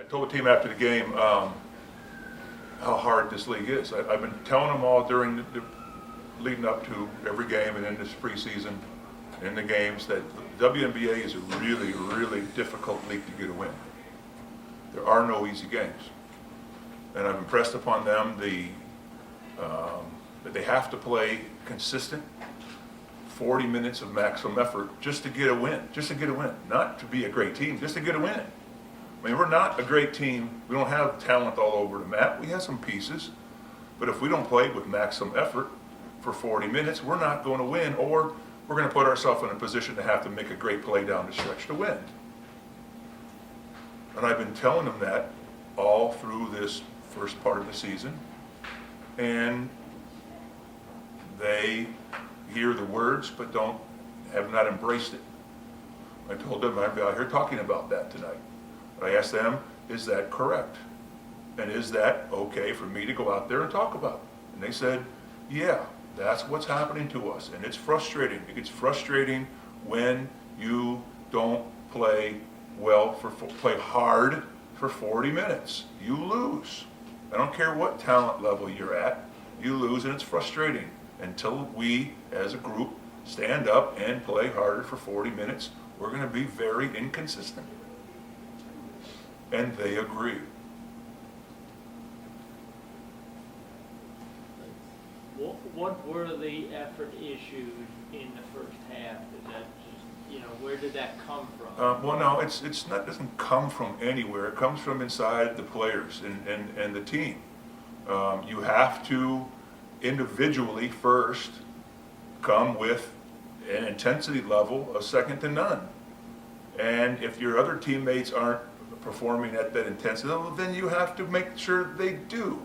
told the team after the game how hard this league is. I've been telling them all during the leading up to every game and in this preseason, in the games, that the WNBA is a really, really difficult league to get a win. There are no easy games. And I've impressed upon them that they have to play consistent 40 minutes of maximum effort just to get a win, not to be a great team, just to get a win. I mean, we're not a great team. We don't have talent all over the map. We have some pieces, but if we don't play with maximum effort for 40 minutes, we're not going to win, or we're going to put ourselves in a position to have to make a great play down the stretch to win. And I've been telling them that all through this first part of the season, and they hear the words but have not embraced it. I told them I'd be out here talking about that tonight. I asked them, is that correct? And is that okay for me to go out there and talk about? And they said, yeah, that's what's happening to us. And it's frustrating. It gets frustrating when you don't play well, play hard for 40 minutes. You lose. I don't care what talent level you're at, you lose, and it's frustrating. Until we, as a group, stand up and play harder for 40 minutes, we're going to be very inconsistent. And they agree. What were the effort issues in the first half? Is that just, where did that come from? Well, no, it doesn't come from anywhere. It comes from inside the players and the team. You have to individually first come with an intensity level of second to none. And if your other teammates aren't performing at that intensity level, then you have to make sure they do.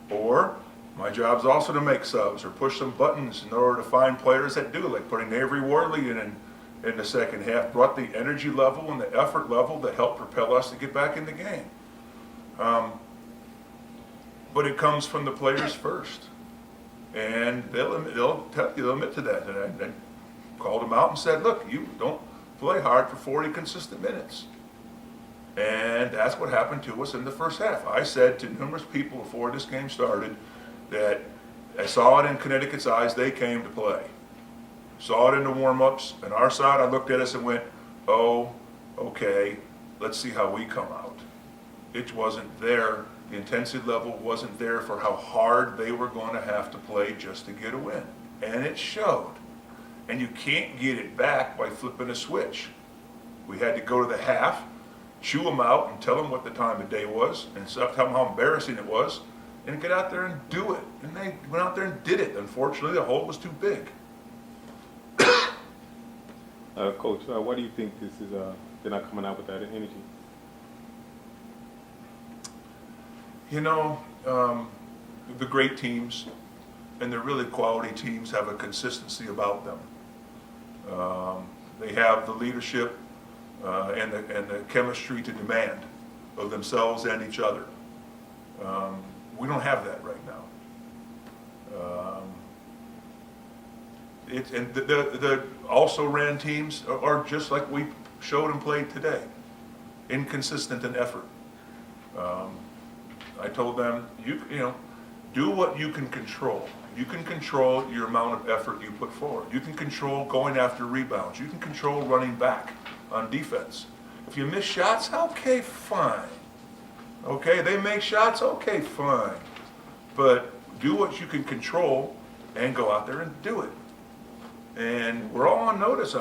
Or my job is also to make subs or push some buttons in order to find players that do, like putting Avery Worley in the second half, brought the energy level and the effort level that helped propel us to get back in the game. But it comes from the players first. And they'll admit to that. And I called them out and said, look, you don't play hard for 40 consistent minutes. And that's what happened to us in the first half. I said to numerous people before this game started that I saw it in Connecticut's eyes, they came to play. Saw it in the warm-ups, and our side, I looked at us and went, oh, okay, let's see how we come out. It wasn't there. The intensity level wasn't there for how hard they were going to have to play just to get a win. And it showed. And you can't get it back by flipping a switch. We had to go to the half, chew them out and tell them what the time of day was, and tell them how embarrassing it was, and get out there and do it. And they went out there and did it. Unfortunately, the hole was too big. Coach, why do you think this is they're not coming out with that energy? The great teams and the really quality teams have a consistency about them. They have the leadership and the chemistry to demand of themselves and each other. We don't have that right now. The also ran teams are just like we showed and played today, inconsistent in effort. I told them, do what you can control. You can control your amount of effort you put forward. You can control going after rebounds. You can control running back on defense. If you miss shots, okay, fine. Okay, they make shots, okay, fine. But do what you can control and go out there and do it. And we're all on notice.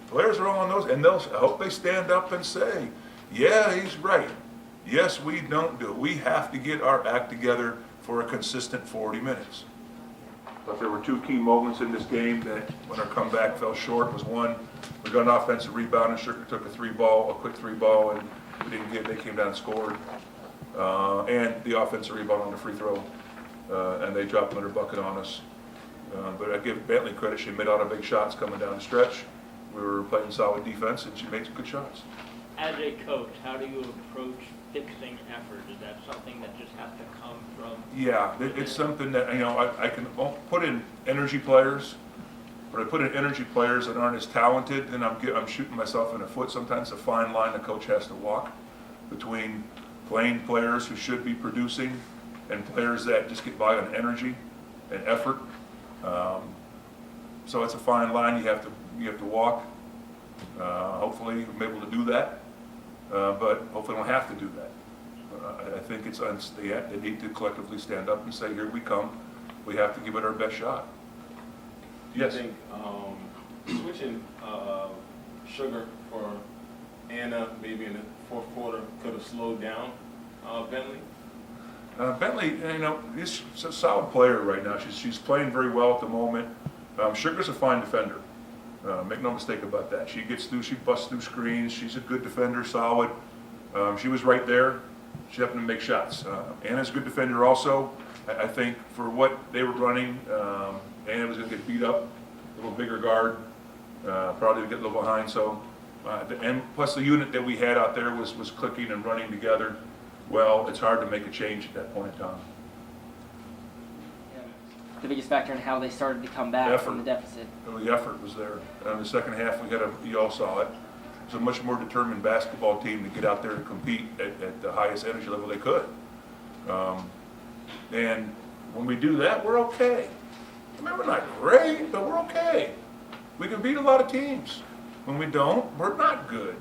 Players are all on notice, and I hope they stand up and say, yeah, he's right. Yes, we don't do it. We have to get our act together for a consistent 40 minutes. But there were two key moments in this game that when our comeback fell short was one, we got an offensive rebound and Sugar took a quick three ball, and we didn't get it. They came down and scored. And the offensive rebound on the free throw, and they dropped another bucket on us. But I give Bentley credit. She made a lot of big shots coming down the stretch. We were playing solid defense, and she made some good shots. As a coach, how do you approach fixing effort? Is that something that just has to come from? Yeah, it's something that I can put in energy players, but I put in energy players that aren't as talented, and I'm shooting myself in the foot. Sometimes a fine line the coach has to walk. between playing players who should be producing and players that just get by on energy and effort. So it's a fine line you have to walk. Hopefully I'm able to do that, but hopefully I don't have to do that. I think they need to collectively stand up and say, here we come. We have to give it our best shot. Yes. Do you think switching Sugar for Anna maybe in the fourth quarter could have slowed down Bentley? Bentley, is a solid player right now. She's playing very well at the moment. Sugar's a fine defender. Make no mistake about that. She gets through, she busts through screens. She's a good defender, solid. She was right there. She happened to make shots. Anna's a good defender also. I think for what they were running, Anna was going to get beat up. A little bigger guard, probably get a little behind. So, and plus the unit that we had out there was clicking and running together. Well, it's hard to make a change at that point in time. The biggest factor in how they started to come back from the deficit. The effort was there. In the second half, you all saw it. It was a much more determined basketball team to get out there and compete at the highest energy level they could. And when we do that, we're okay. I mean, we're not great, but we're okay. We can beat a lot of teams. When we don't, we're not good.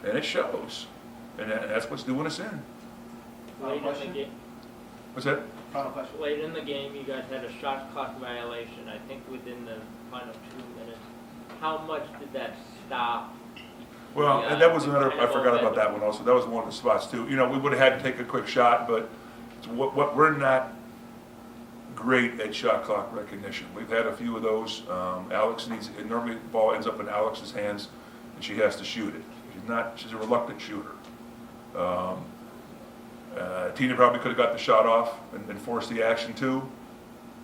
And it shows. And that's what's doing us in. Late in the game, What's that? Final question. late in the game, you guys had a shot clock violation, I think within the final 2 minutes. How much did that stop? Well, and that was another, I forgot about that one also. That was one of the spots too. We would have had to take a quick shot, but what we're not great at shot clock recognition. We've had a few of those. Alex normally the ball ends up in Alex's hands and she has to shoot it. She's a reluctant shooter. Tina probably could have got the shot off and forced the action too,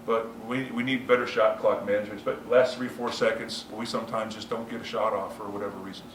but we need better shot clock management. But last 3-4 seconds, we sometimes just don't get a shot off for whatever reasons.